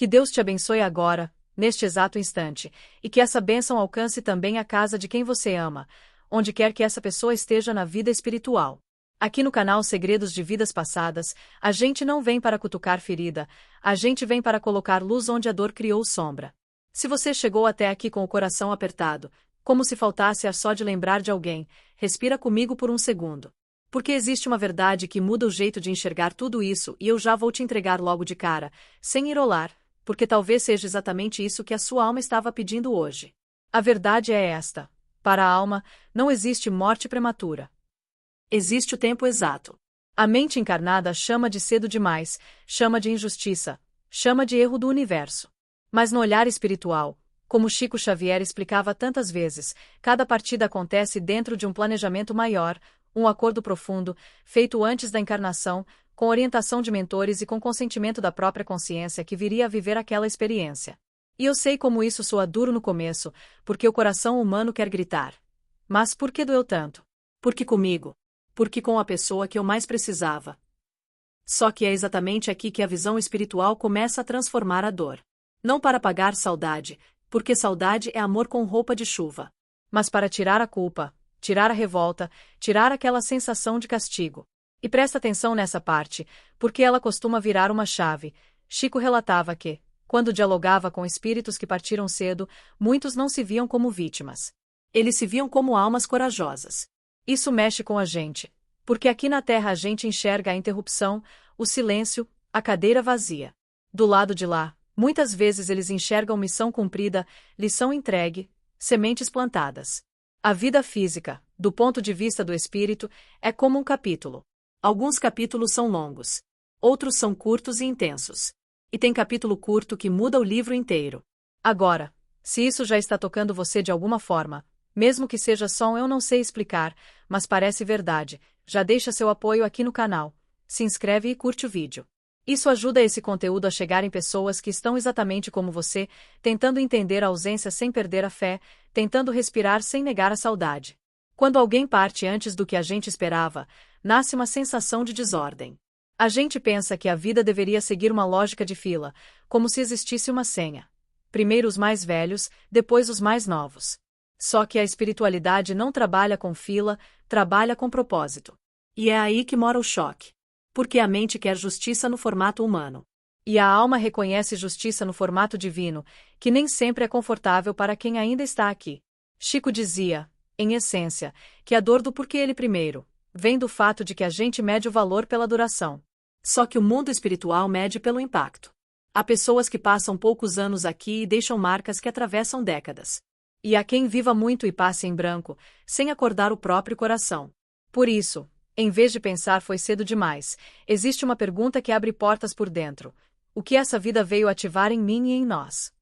Que Deus te abençoe agora, neste exato instante, e que essa bênção alcance também a casa de quem você ama, onde quer que essa pessoa esteja na vida espiritual. Aqui no canal Segredos de Vidas Passadas, a gente não vem para cutucar ferida, a gente vem para colocar luz onde a dor criou sombra. Se você chegou até aqui com o coração apertado, como se faltasse ar só de lembrar de alguém, respira comigo por um segundo. Porque existe uma verdade que muda o jeito de enxergar tudo isso e eu já vou te entregar logo de cara, sem enrolar, porque talvez seja exatamente isso que a sua alma estava pedindo hoje. A verdade é esta: para a alma, não existe morte prematura. Existe o tempo exato. A mente encarnada chama de cedo demais, chama de injustiça, chama de erro do universo. Mas no olhar espiritual, como Chico Xavier explicava tantas vezes, cada partida acontece dentro de um planejamento maior, um acordo profundo, feito antes da encarnação, com orientação de mentores e com consentimento da própria consciência que viria a viver aquela experiência. E eu sei como isso soa duro no começo, porque o coração humano quer gritar. Mas por que doeu tanto? Porque comigo. Porque com a pessoa que eu mais precisava. Só que é exatamente aqui que a visão espiritual começa a transformar a dor. Não para apagar saudade, porque saudade é amor com roupa de chuva. Mas para tirar a culpa, tirar a revolta, tirar aquela sensação de castigo. E presta atenção nessa parte, porque ela costuma virar uma chave. Chico relatava que, quando dialogava com espíritos que partiram cedo, muitos não se viam como vítimas. Eles se viam como almas corajosas. Isso mexe com a gente, porque aqui na Terra a gente enxerga a interrupção, o silêncio, a cadeira vazia. Do lado de lá, muitas vezes eles enxergam missão cumprida, lição entregue, sementes plantadas. A vida física, do ponto de vista do espírito, é como um capítulo. Alguns capítulos são longos. Outros são curtos e intensos. E tem capítulo curto que muda o livro inteiro. Agora, se isso já está tocando você de alguma forma, mesmo que seja só eu não sei explicar, mas parece verdade, já deixa seu apoio aqui no canal, se inscreve e curte o vídeo. Isso ajuda esse conteúdo a chegar em pessoas que estão exatamente como você, tentando entender a ausência sem perder a fé, tentando respirar sem negar a saudade. Quando alguém parte antes do que a gente esperava, nasce uma sensação de desordem. A gente pensa que a vida deveria seguir uma lógica de fila, como se existisse uma senha. Primeiro os mais velhos, depois os mais novos. Só que a espiritualidade não trabalha com fila, trabalha com propósito. E é aí que mora o choque. Porque a mente quer justiça no formato humano. E a alma reconhece justiça no formato divino, que nem sempre é confortável para quem ainda está aqui. Chico dizia, em essência, que a dor do porquê ele primeiro vem do fato de que a gente mede o valor pela duração. Só que o mundo espiritual mede pelo impacto. Há pessoas que passam poucos anos aqui e deixam marcas que atravessam décadas. E há quem viva muito e passe em branco, sem acordar o próprio coração. Por isso, em vez de pensar foi cedo demais, existe uma pergunta que abre portas por dentro. O que essa vida veio ativar em mim e em nós?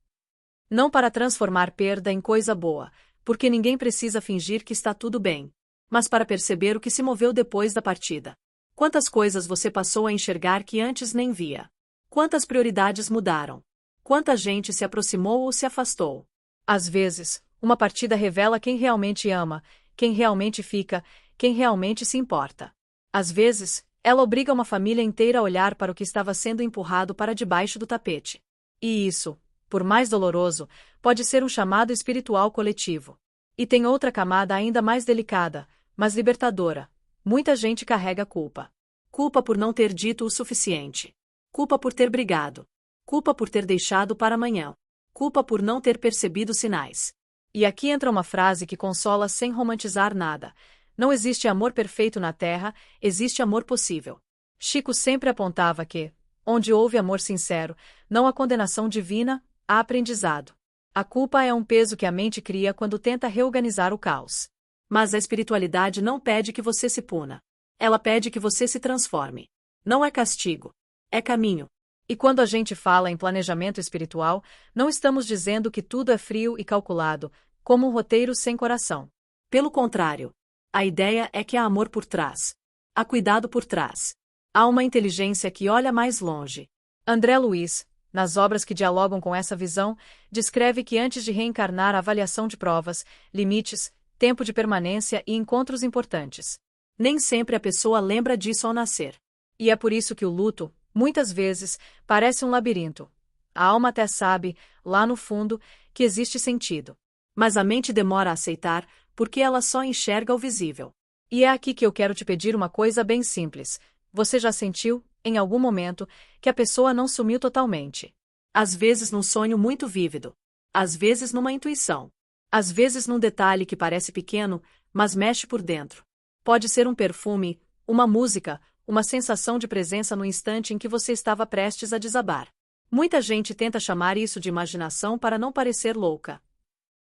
Não para transformar perda em coisa boa, porque ninguém precisa fingir que está tudo bem, mas para perceber o que se moveu depois da partida. Quantas coisas você passou a enxergar que antes nem via? Quantas prioridades mudaram? Quanta gente se aproximou ou se afastou? Às vezes, uma partida revela quem realmente ama, quem realmente fica, quem realmente se importa. Às vezes, ela obriga uma família inteira a olhar para o que estava sendo empurrado para debaixo do tapete. E isso, por mais doloroso, pode ser um chamado espiritual coletivo. E tem outra camada ainda mais delicada, mas libertadora. Muita gente carrega culpa. Culpa por não ter dito o suficiente. Culpa por ter brigado. Culpa por ter deixado para amanhã. Culpa por não ter percebido sinais. E aqui entra uma frase que consola sem romantizar nada. Não existe amor perfeito na Terra, existe amor possível. Chico sempre apontava que, onde houve amor sincero, não há condenação divina, há aprendizado. A culpa é um peso que a mente cria quando tenta reorganizar o caos. Mas a espiritualidade não pede que você se puna. Ela pede que você se transforme. Não é castigo. É caminho. E quando a gente fala em planejamento espiritual, não estamos dizendo que tudo é frio e calculado, como um roteiro sem coração. Pelo contrário. A ideia é que há amor por trás. Há cuidado por trás. Há uma inteligência que olha mais longe. André Luiz, nas obras que dialogam com essa visão, descreve que antes de reencarnar a avaliação de provas, limites, tempo de permanência e encontros importantes. Nem sempre a pessoa lembra disso ao nascer. E é por isso que o luto, muitas vezes, parece um labirinto. A alma até sabe, lá no fundo, que existe sentido. Mas a mente demora a aceitar, porque ela só enxerga o visível. E é aqui que eu quero te pedir uma coisa bem simples. Você já sentiu, em algum momento, que a pessoa não sumiu totalmente? Às vezes num sonho muito vívido. Às vezes numa intuição. Às vezes num detalhe que parece pequeno, mas mexe por dentro. Pode ser um perfume, uma música, uma sensação de presença no instante em que você estava prestes a desabar. Muita gente tenta chamar isso de imaginação para não parecer louca.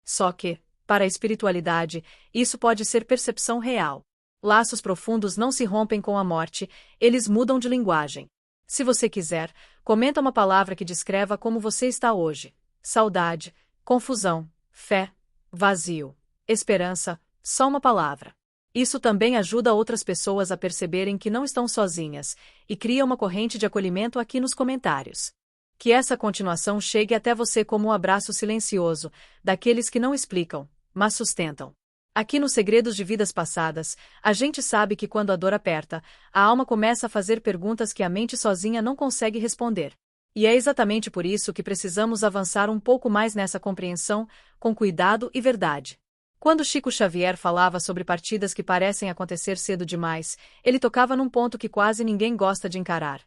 Só que, para a espiritualidade, isso pode ser percepção real. Laços profundos não se rompem com a morte, eles mudam de linguagem. Se você quiser, comenta uma palavra que descreva como você está hoje. Saudade, confusão, fé, vazio, esperança, só uma palavra. Isso também ajuda outras pessoas a perceberem que não estão sozinhas, e cria uma corrente de acolhimento aqui nos comentários. Que essa continuação chegue até você como um abraço silencioso, daqueles que não explicam, mas sustentam. Aqui nos Segredos de Vidas Passadas, a gente sabe que quando a dor aperta, a alma começa a fazer perguntas que a mente sozinha não consegue responder. E é exatamente por isso que precisamos avançar um pouco mais nessa compreensão, com cuidado e verdade. Quando Chico Xavier falava sobre partidas que parecem acontecer cedo demais, ele tocava num ponto que quase ninguém gosta de encarar.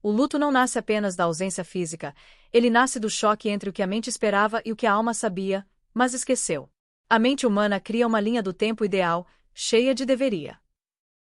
O luto não nasce apenas da ausência física, ele nasce do choque entre o que a mente esperava e o que a alma sabia, mas esqueceu. A mente humana cria uma linha do tempo ideal, cheia de deveria.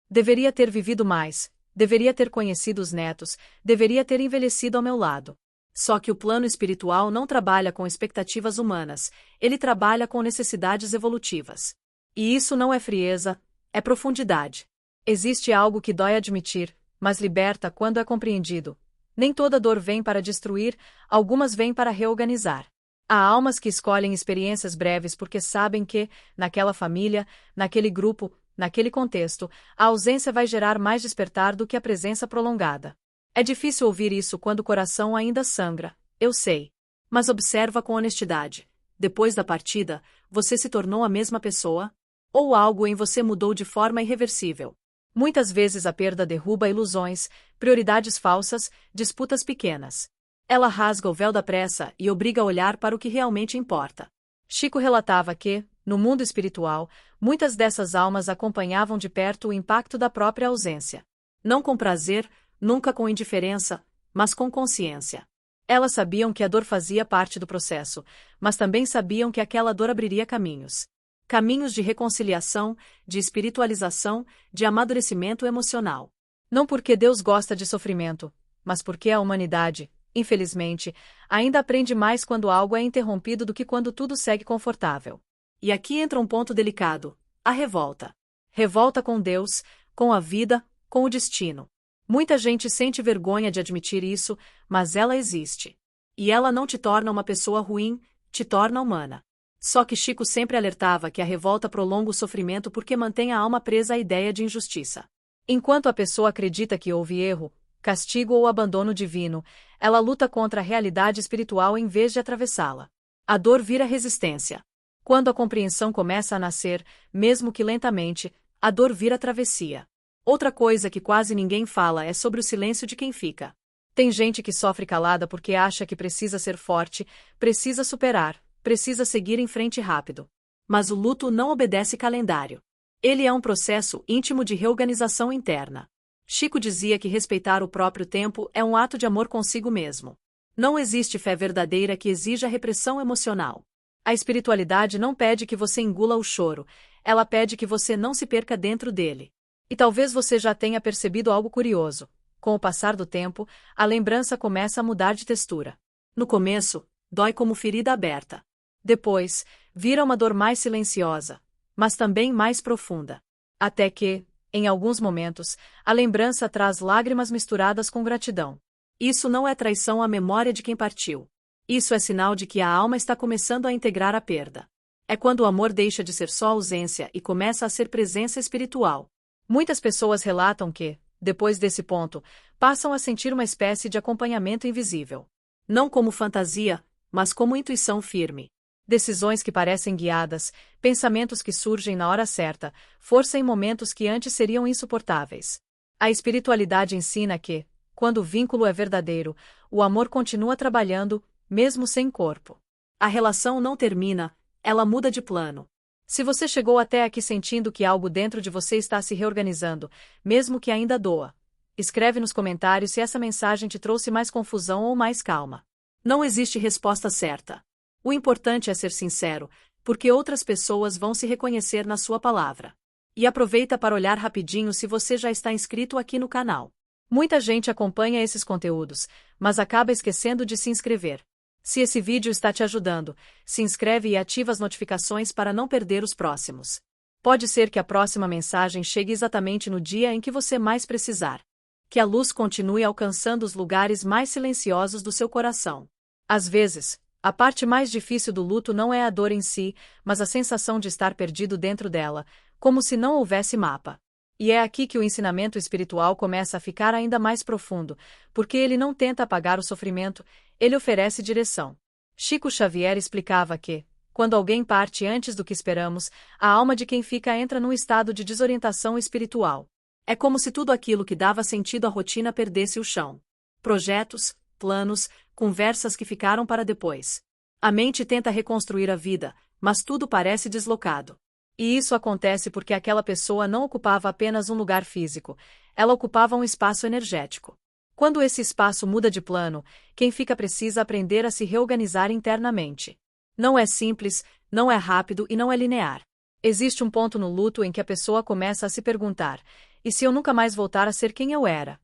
Deveria ter vivido mais, deveria ter conhecido os netos, deveria ter envelhecido ao meu lado. Só que o plano espiritual não trabalha com expectativas humanas, ele trabalha com necessidades evolutivas. E isso não é frieza, é profundidade. Existe algo que dói admitir, mas liberta quando é compreendido. Nem toda dor vem para destruir, algumas vêm para reorganizar. Há almas que escolhem experiências breves porque sabem que, naquela família, naquele grupo, naquele contexto, a ausência vai gerar mais despertar do que a presença prolongada. É difícil ouvir isso quando o coração ainda sangra, eu sei. Mas observa com honestidade. Depois da partida, você se tornou a mesma pessoa? Ou algo em você mudou de forma irreversível? Muitas vezes a perda derruba ilusões, prioridades falsas, disputas pequenas. Ela rasga o véu da pressa e obriga a olhar para o que realmente importa. Chico relatava que, no mundo espiritual, muitas dessas almas acompanhavam de perto o impacto da própria ausência. Não com prazer, nunca com indiferença, mas com consciência. Elas sabiam que a dor fazia parte do processo, mas também sabiam que aquela dor abriria caminhos. Caminhos de reconciliação, de espiritualização, de amadurecimento emocional. Não porque Deus gosta de sofrimento, mas porque a humanidade, infelizmente, ainda aprende mais quando algo é interrompido do que quando tudo segue confortável. E aqui entra um ponto delicado: a revolta. Revolta com Deus, com a vida, com o destino. Muita gente sente vergonha de admitir isso, mas ela existe. E ela não te torna uma pessoa ruim, te torna humana. Só que Chico sempre alertava que a revolta prolonga o sofrimento porque mantém a alma presa à ideia de injustiça. Enquanto a pessoa acredita que houve erro, castigo ou abandono divino, ela luta contra a realidade espiritual em vez de atravessá-la. A dor vira resistência. Quando a compreensão começa a nascer, mesmo que lentamente, a dor vira travessia. Outra coisa que quase ninguém fala é sobre o silêncio de quem fica. Tem gente que sofre calada porque acha que precisa ser forte, precisa superar, precisa seguir em frente rápido. Mas o luto não obedece calendário. Ele é um processo íntimo de reorganização interna. Chico dizia que respeitar o próprio tempo é um ato de amor consigo mesmo. Não existe fé verdadeira que exija repressão emocional. A espiritualidade não pede que você engula o choro, ela pede que você não se perca dentro dele. E talvez você já tenha percebido algo curioso. Com o passar do tempo, a lembrança começa a mudar de textura. No começo, dói como ferida aberta. Depois, vira uma dor mais silenciosa, mas também mais profunda. Até que, em alguns momentos, a lembrança traz lágrimas misturadas com gratidão. Isso não é traição à memória de quem partiu. Isso é sinal de que a alma está começando a integrar a perda. É quando o amor deixa de ser só ausência e começa a ser presença espiritual. Muitas pessoas relatam que, depois desse ponto, passam a sentir uma espécie de acompanhamento invisível. Não como fantasia, mas como intuição firme. Decisões que parecem guiadas, pensamentos que surgem na hora certa, força em momentos que antes seriam insuportáveis. A espiritualidade ensina que, Quando o vínculo é verdadeiro, o amor continua trabalhando, mesmo sem corpo. A relação não termina, ela muda de plano. Se você chegou até aqui sentindo que algo dentro de você está se reorganizando, mesmo que ainda doa, escreve nos comentários se essa mensagem te trouxe mais confusão ou mais calma. Não existe resposta certa. O importante é ser sincero, porque outras pessoas vão se reconhecer na sua palavra. E aproveita para olhar rapidinho se você já está inscrito aqui no canal. Muita gente acompanha esses conteúdos, mas acaba esquecendo de se inscrever. Se esse vídeo está te ajudando, se inscreve e ativa as notificações para não perder os próximos. Pode ser que a próxima mensagem chegue exatamente no dia em que você mais precisar. Que a luz continue alcançando os lugares mais silenciosos do seu coração. Às vezes, a parte mais difícil do luto não é a dor em si, mas a sensação de estar perdido dentro dela, como se não houvesse mapa. E é aqui que o ensinamento espiritual começa a ficar ainda mais profundo, porque ele não tenta apagar o sofrimento, ele oferece direção. Chico Xavier explicava que, quando alguém parte antes do que esperamos, a alma de quem fica entra num estado de desorientação espiritual. É como se tudo aquilo que dava sentido à rotina perdesse o chão. Projetos, planos, conversas que ficaram para depois. A mente tenta reconstruir a vida, mas tudo parece deslocado. E isso acontece porque aquela pessoa não ocupava apenas um lugar físico, ela ocupava um espaço energético. Quando esse espaço muda de plano, quem fica precisa aprender a se reorganizar internamente. Não é simples, não é rápido e não é linear. Existe um ponto no luto em que a pessoa começa a se perguntar: e se eu nunca mais voltar a ser quem eu era?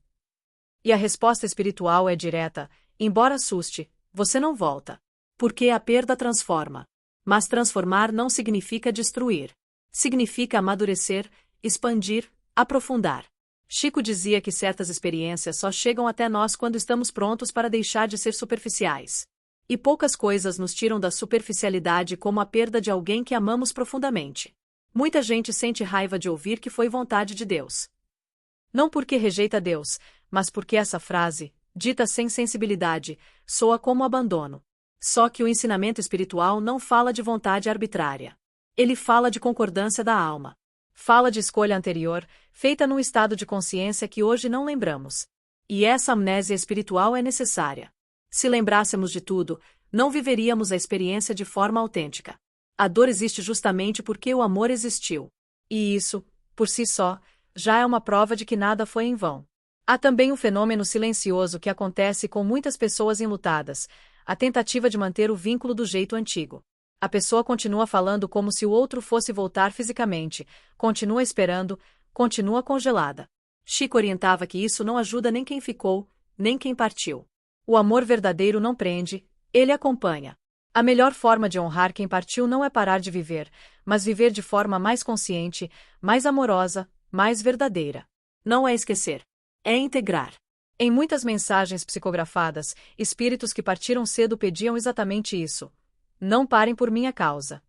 E a resposta espiritual é direta: embora assuste, você não volta. Porque a perda transforma. Mas transformar não significa destruir. Significa amadurecer, expandir, aprofundar. Chico dizia que certas experiências só chegam até nós quando estamos prontos para deixar de ser superficiais. E poucas coisas nos tiram da superficialidade como a perda de alguém que amamos profundamente. Muita gente sente raiva de ouvir que foi vontade de Deus. Não porque rejeita Deus, mas porque essa frase, dita sem sensibilidade, soa como abandono. Só que o ensinamento espiritual não fala de vontade arbitrária. Ele fala de concordância da alma. Fala de escolha anterior, feita num estado de consciência que hoje não lembramos. E essa amnésia espiritual é necessária. Se lembrássemos de tudo, não viveríamos a experiência de forma autêntica. A dor existe justamente porque o amor existiu. E isso, por si só, já é uma prova de que nada foi em vão. Há também um fenômeno silencioso que acontece com muitas pessoas enlutadas, a tentativa de manter o vínculo do jeito antigo. A pessoa continua falando como se o outro fosse voltar fisicamente, continua esperando, continua congelada. Chico orientava que isso não ajuda nem quem ficou, nem quem partiu. O amor verdadeiro não prende, ele acompanha. A melhor forma de honrar quem partiu não é parar de viver, mas viver de forma mais consciente, mais amorosa, mais verdadeira. Não é esquecer, é integrar. Em muitas mensagens psicografadas, espíritos que partiram cedo pediam exatamente isso. Não parem por minha causa.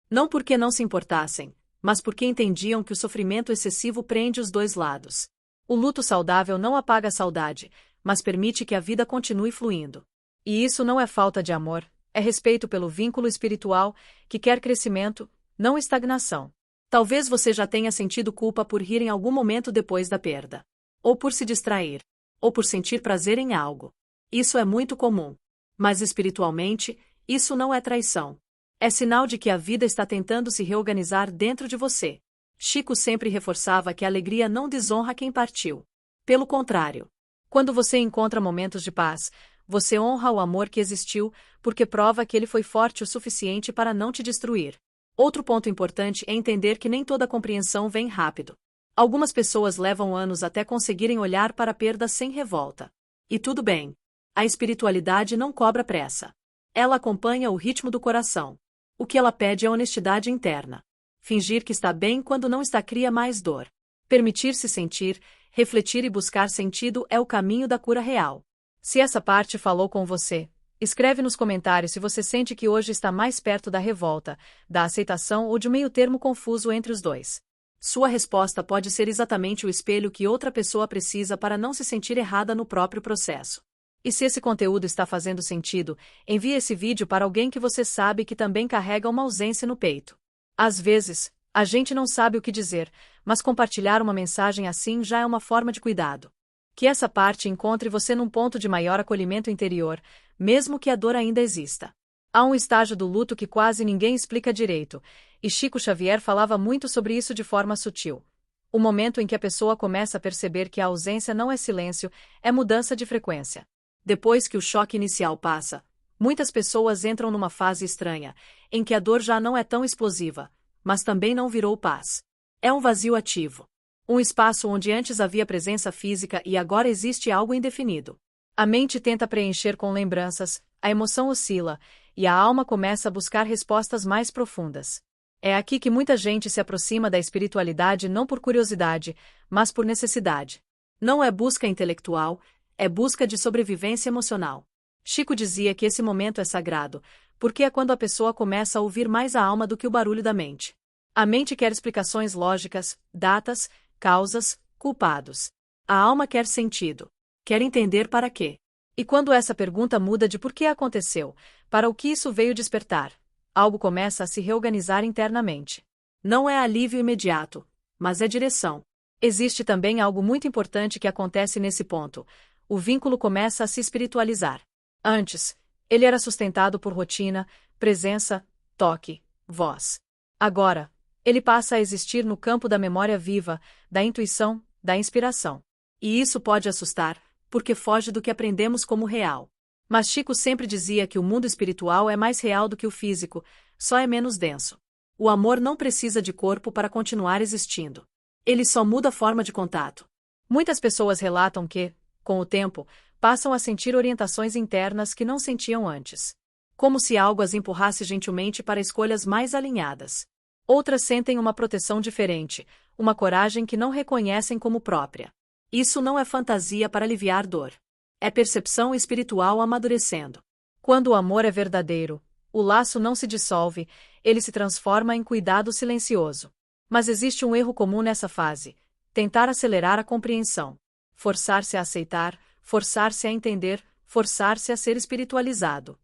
Não porque não se importassem, mas porque entendiam que o sofrimento excessivo prende os dois lados. O luto saudável não apaga a saudade, mas permite que a vida continue fluindo. E isso não é falta de amor, é respeito pelo vínculo espiritual, que quer crescimento, não estagnação. Talvez você já tenha sentido culpa por rir em algum momento depois da perda. Ou por se distrair. Ou por sentir prazer em algo. Isso é muito comum. Mas espiritualmente, isso não é traição. É sinal de que a vida está tentando se reorganizar dentro de você. Chico sempre reforçava que a alegria não desonra quem partiu. Pelo contrário. Quando você encontra momentos de paz, você honra o amor que existiu, porque prova que ele foi forte o suficiente para não te destruir. Outro ponto importante é entender que nem toda compreensão vem rápido. Algumas pessoas levam anos até conseguirem olhar para a perda sem revolta. E tudo bem. A espiritualidade não cobra pressa. Ela acompanha o ritmo do coração. O que ela pede é honestidade interna. Fingir que está bem quando não está cria mais dor. Permitir-se sentir, refletir e buscar sentido é o caminho da cura real. Se essa parte falou com você, escreve nos comentários se você sente que hoje está mais perto da revolta, da aceitação ou de um meio-termo confuso entre os dois. Sua resposta pode ser exatamente o espelho que outra pessoa precisa para não se sentir errada no próprio processo. E se esse conteúdo está fazendo sentido, envie esse vídeo para alguém que você sabe que também carrega uma ausência no peito. Às vezes, a gente não sabe o que dizer, mas compartilhar uma mensagem assim já é uma forma de cuidado. Que essa parte encontre você num ponto de maior acolhimento interior, mesmo que a dor ainda exista. Há um estágio do luto que quase ninguém explica direito, e Chico Xavier falava muito sobre isso de forma sutil. O momento em que a pessoa começa a perceber que a ausência não é silêncio, é mudança de frequência. Depois que o choque inicial passa, muitas pessoas entram numa fase estranha, em que a dor já não é tão explosiva, mas também não virou paz. É um vazio ativo. Um espaço onde antes havia presença física e agora existe algo indefinido. A mente tenta preencher com lembranças, a emoção oscila, e a alma começa a buscar respostas mais profundas. É aqui que muita gente se aproxima da espiritualidade não por curiosidade, mas por necessidade. Não é busca intelectual, é busca de sobrevivência emocional. Chico dizia que esse momento é sagrado, porque é quando a pessoa começa a ouvir mais a alma do que o barulho da mente. A mente quer explicações lógicas, datas, causas, culpados. A alma quer sentido. Quer entender para quê. E quando essa pergunta muda de por que aconteceu, para o que isso veio despertar, algo começa a se reorganizar internamente. Não é alívio imediato, mas é direção. Existe também algo muito importante que acontece nesse ponto. O vínculo começa a se espiritualizar. Antes, ele era sustentado por rotina, presença, toque, voz. Agora, ele passa a existir no campo da memória viva, da intuição, da inspiração. E isso pode assustar, porque foge do que aprendemos como real. Mas Chico sempre dizia que o mundo espiritual é mais real do que o físico, só é menos denso. O amor não precisa de corpo para continuar existindo. Ele só muda a forma de contato. Muitas pessoas relatam que, com o tempo, passam a sentir orientações internas que não sentiam antes. Como se algo as empurrasse gentilmente para escolhas mais alinhadas. Outras sentem uma proteção diferente, uma coragem que não reconhecem como própria. Isso não é fantasia para aliviar dor. É percepção espiritual amadurecendo. Quando o amor é verdadeiro, o laço não se dissolve, ele se transforma em cuidado silencioso. Mas existe um erro comum nessa fase: tentar acelerar a compreensão. Forçar-se a aceitar, forçar-se a entender, forçar-se a ser espiritualizado.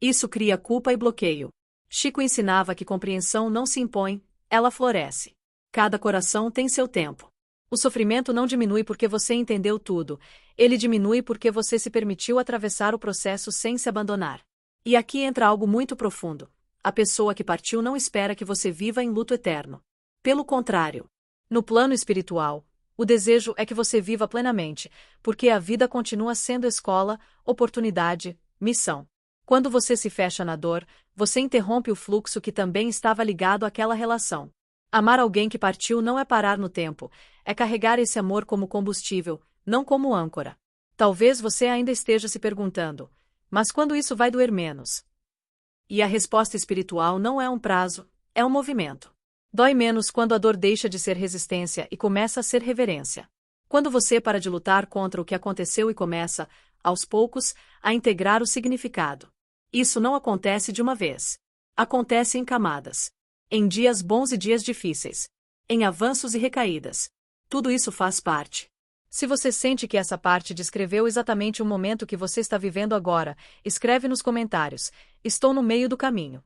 Isso cria culpa e bloqueio. Chico ensinava que compreensão não se impõe, ela floresce. Cada coração tem seu tempo. O sofrimento não diminui porque você entendeu tudo, ele diminui porque você se permitiu atravessar o processo sem se abandonar. E aqui entra algo muito profundo. A pessoa que partiu não espera que você viva em luto eterno. Pelo contrário. No plano espiritual, o desejo é que você viva plenamente, porque a vida continua sendo escola, oportunidade, missão. Quando você se fecha na dor, você interrompe o fluxo que também estava ligado àquela relação. Amar alguém que partiu não é parar no tempo, é carregar esse amor como combustível, não como âncora. Talvez você ainda esteja se perguntando, mas quando isso vai doer menos? E a resposta espiritual não é um prazo, é um movimento. Dói menos quando a dor deixa de ser resistência e começa a ser reverência. Quando você para de lutar contra o que aconteceu e começa, aos poucos, a integrar o significado. Isso não acontece de uma vez. Acontece em camadas. Em dias bons e dias difíceis. Em avanços e recaídas. Tudo isso faz parte. Se você sente que essa parte descreveu exatamente o momento que você está vivendo agora, escreve nos comentários: estou no meio do caminho.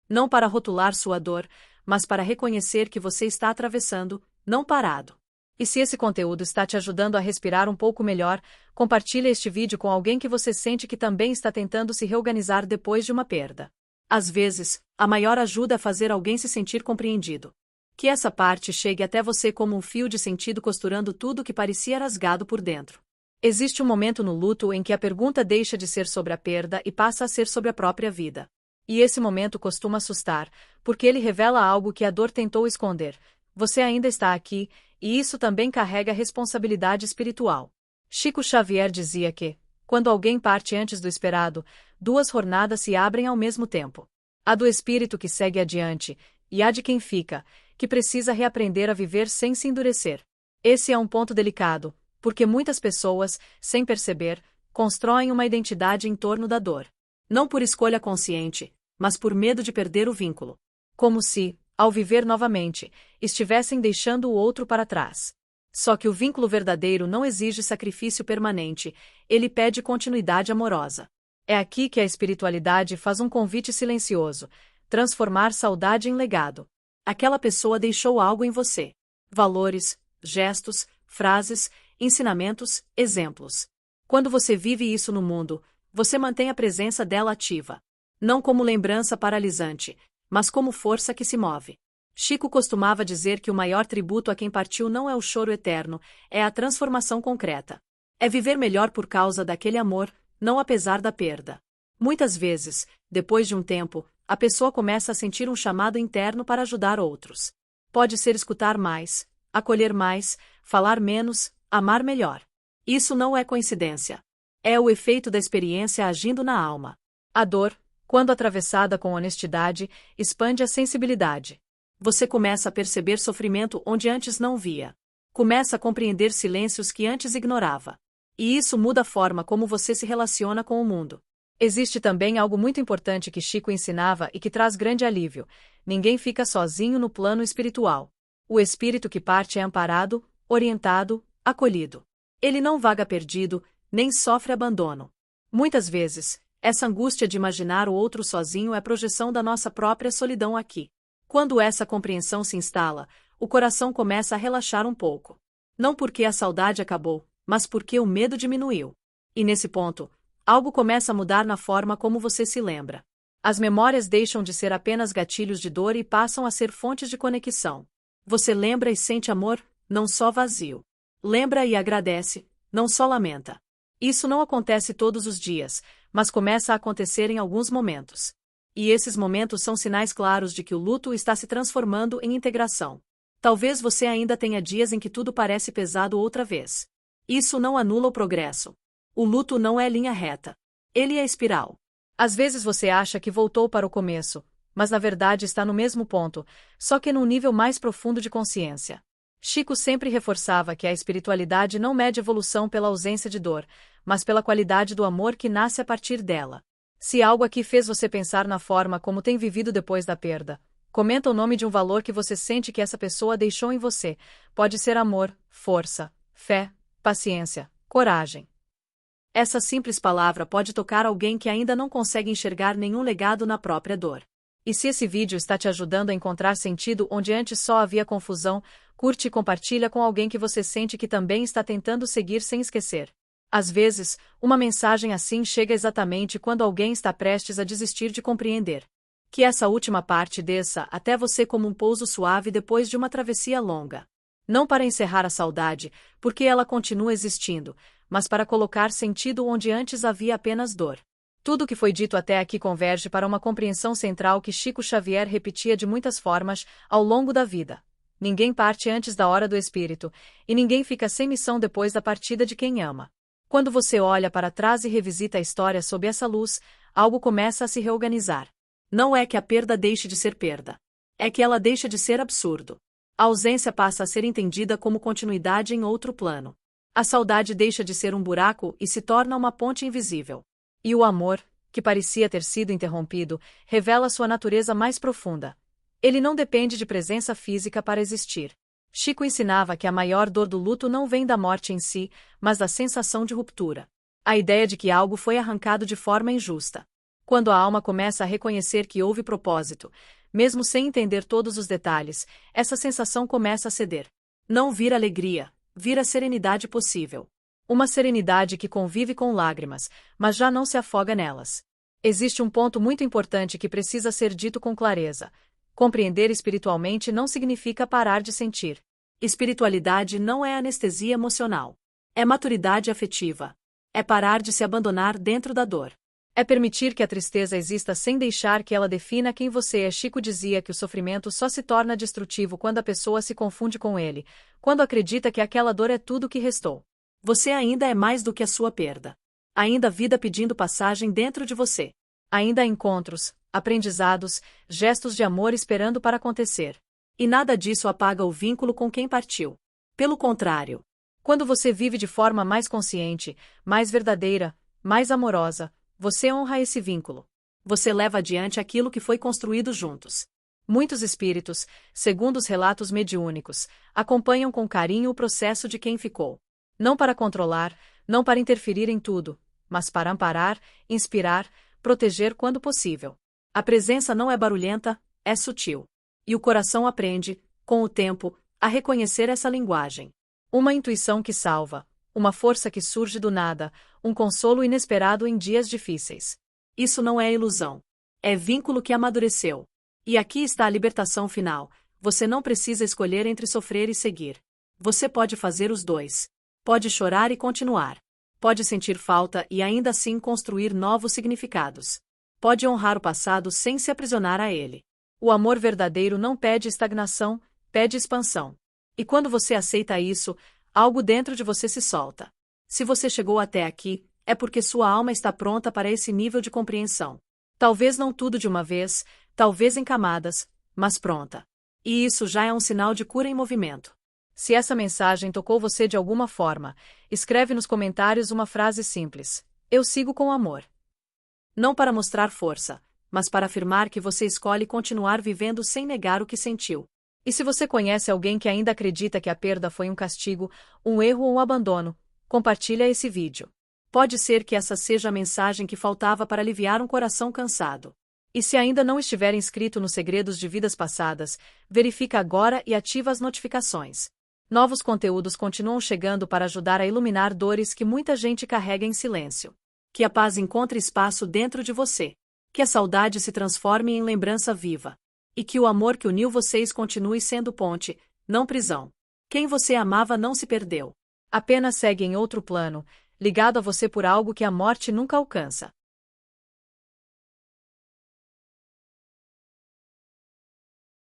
Não para rotular sua dor, mas para reconhecer que você está atravessando, não parado. E se esse conteúdo está te ajudando a respirar um pouco melhor, compartilhe este vídeo com alguém que você sente que também está tentando se reorganizar depois de uma perda. Às vezes, a maior ajuda é fazer alguém se sentir compreendido. Que essa parte chegue até você como um fio de sentido costurando tudo que parecia rasgado por dentro. Existe um momento no luto em que a pergunta deixa de ser sobre a perda e passa a ser sobre a própria vida. E esse momento costuma assustar, porque ele revela algo que a dor tentou esconder. Você ainda está aqui, e isso também carrega responsabilidade espiritual. Chico Xavier dizia que, quando alguém parte antes do esperado, duas jornadas se abrem ao mesmo tempo. A do espírito que segue adiante, e a de quem fica, que precisa reaprender a viver sem se endurecer. Esse é um ponto delicado, porque muitas pessoas, sem perceber, constroem uma identidade em torno da dor. Não por escolha consciente, mas por medo de perder o vínculo. Como se, ao viver novamente, estivessem deixando o outro para trás. Só que o vínculo verdadeiro não exige sacrifício permanente, ele pede continuidade amorosa. É aqui que a espiritualidade faz um convite silencioso: transformar saudade em legado. Aquela pessoa deixou algo em você. Valores, gestos, frases, Ensinamentos, exemplos. Quando você vive isso no mundo, você mantém a presença dela ativa. Não como lembrança paralisante, mas como força que se move. Chico costumava dizer que o maior tributo a quem partiu não é o choro eterno, é a transformação concreta. É viver melhor por causa daquele amor, não apesar da perda. Muitas vezes, depois de um tempo, a pessoa começa a sentir um chamado interno para ajudar outros. Pode ser escutar mais, acolher mais, falar menos, amar melhor. Isso não é coincidência. É o efeito da experiência agindo na alma. A dor, quando atravessada com honestidade, expande a sensibilidade. Você começa a perceber sofrimento onde antes não via. Começa a compreender silêncios que antes ignorava. E isso muda a forma como você se relaciona com o mundo. Existe também algo muito importante que Chico ensinava e que traz grande alívio: ninguém fica sozinho no plano espiritual. O espírito que parte é amparado, orientado, acolhido. Ele não vaga perdido, nem sofre abandono. Muitas vezes, essa angústia de imaginar o outro sozinho é projeção da nossa própria solidão aqui. Quando essa compreensão se instala, o coração começa a relaxar um pouco. Não porque a saudade acabou, mas porque o medo diminuiu. E nesse ponto, algo começa a mudar na forma como você se lembra. As memórias deixam de ser apenas gatilhos de dor e passam a ser fontes de conexão. Você lembra e sente amor, não só vazio. Lembra e agradece, não só lamenta. Isso não acontece todos os dias, mas começa a acontecer em alguns momentos. E esses momentos são sinais claros de que o luto está se transformando em integração. Talvez você ainda tenha dias em que tudo parece pesado outra vez. Isso não anula o progresso. O luto não é linha reta. Ele é espiral. Às vezes você acha que voltou para o começo, mas na verdade está no mesmo ponto, só que num nível mais profundo de consciência. Chico sempre reforçava que a espiritualidade não mede evolução pela ausência de dor, mas pela qualidade do amor que nasce a partir dela. Se algo aqui fez você pensar na forma como tem vivido depois da perda, comenta o nome de um valor que você sente que essa pessoa deixou em você. Pode ser amor, força, fé, paciência, coragem. Essa simples palavra pode tocar alguém que ainda não consegue enxergar nenhum legado na própria dor. E se esse vídeo está te ajudando a encontrar sentido onde antes só havia confusão, curte e compartilha com alguém que você sente que também está tentando seguir sem esquecer. Às vezes, uma mensagem assim chega exatamente quando alguém está prestes a desistir de compreender. Que essa última parte desça até você como um pouso suave depois de uma travessia longa. Não para encerrar a saudade, porque ela continua existindo, mas para colocar sentido onde antes havia apenas dor. Tudo o que foi dito até aqui converge para uma compreensão central que Chico Xavier repetia de muitas formas ao longo da vida. Ninguém parte antes da hora do espírito, e ninguém fica sem missão depois da partida de quem ama. Quando você olha para trás e revisita a história sob essa luz, algo começa a se reorganizar. Não é que a perda deixe de ser perda. É que ela deixa de ser absurdo. A ausência passa a ser entendida como continuidade em outro plano. A saudade deixa de ser um buraco e se torna uma ponte invisível. E o amor, que parecia ter sido interrompido, revela sua natureza mais profunda. Ele não depende de presença física para existir. Chico ensinava que a maior dor do luto não vem da morte em si, mas da sensação de ruptura. A ideia de que algo foi arrancado de forma injusta. Quando a alma começa a reconhecer que houve propósito, mesmo sem entender todos os detalhes, essa sensação começa a ceder. Não vira alegria, vira serenidade possível. Uma serenidade que convive com lágrimas, mas já não se afoga nelas. Existe um ponto muito importante que precisa ser dito com clareza. Compreender espiritualmente não significa parar de sentir. Espiritualidade não é anestesia emocional. É maturidade afetiva. É parar de se abandonar dentro da dor. É permitir que a tristeza exista sem deixar que ela defina quem você é. Chico dizia que o sofrimento só se torna destrutivo quando a pessoa se confunde com ele, quando acredita que aquela dor é tudo o que restou. Você ainda é mais do que a sua perda. Ainda há vida pedindo passagem dentro de você. Ainda há encontros, aprendizados, gestos de amor esperando para acontecer. E nada disso apaga o vínculo com quem partiu. Pelo contrário, quando você vive de forma mais consciente, mais verdadeira, mais amorosa, você honra esse vínculo. Você leva adiante aquilo que foi construído juntos. Muitos espíritos, segundo os relatos mediúnicos, acompanham com carinho o processo de quem ficou. Não para controlar, não para interferir em tudo, mas para amparar, inspirar, proteger quando possível. A presença não é barulhenta, é sutil. E o coração aprende, com o tempo, a reconhecer essa linguagem. Uma intuição que salva, uma força que surge do nada, um consolo inesperado em dias difíceis. Isso não é ilusão. É vínculo que amadureceu. E aqui está a libertação final. Você não precisa escolher entre sofrer e seguir. Você pode fazer os dois. Pode chorar e continuar. Pode sentir falta e ainda assim construir novos significados. Pode honrar o passado sem se aprisionar a ele. O amor verdadeiro não pede estagnação, pede expansão. E quando você aceita isso, algo dentro de você se solta. Se você chegou até aqui, é porque sua alma está pronta para esse nível de compreensão. Talvez não tudo de uma vez, talvez em camadas, mas pronta. E isso já é um sinal de cura em movimento. Se essa mensagem tocou você de alguma forma, escreve nos comentários uma frase simples: eu sigo com amor. Não para mostrar força, mas para afirmar que você escolhe continuar vivendo sem negar o que sentiu. E se você conhece alguém que ainda acredita que a perda foi um castigo, um erro ou um abandono, compartilha esse vídeo. Pode ser que essa seja a mensagem que faltava para aliviar um coração cansado. E se ainda não estiver inscrito nos Segredos de Vidas Passadas, verifica agora e ativa as notificações. Novos conteúdos continuam chegando para ajudar a iluminar dores que muita gente carrega em silêncio. Que a paz encontre espaço dentro de você. Que a saudade se transforme em lembrança viva. E que o amor que uniu vocês continue sendo ponte, não prisão. Quem você amava não se perdeu. Apenas segue em outro plano, ligado a você por algo que a morte nunca alcança.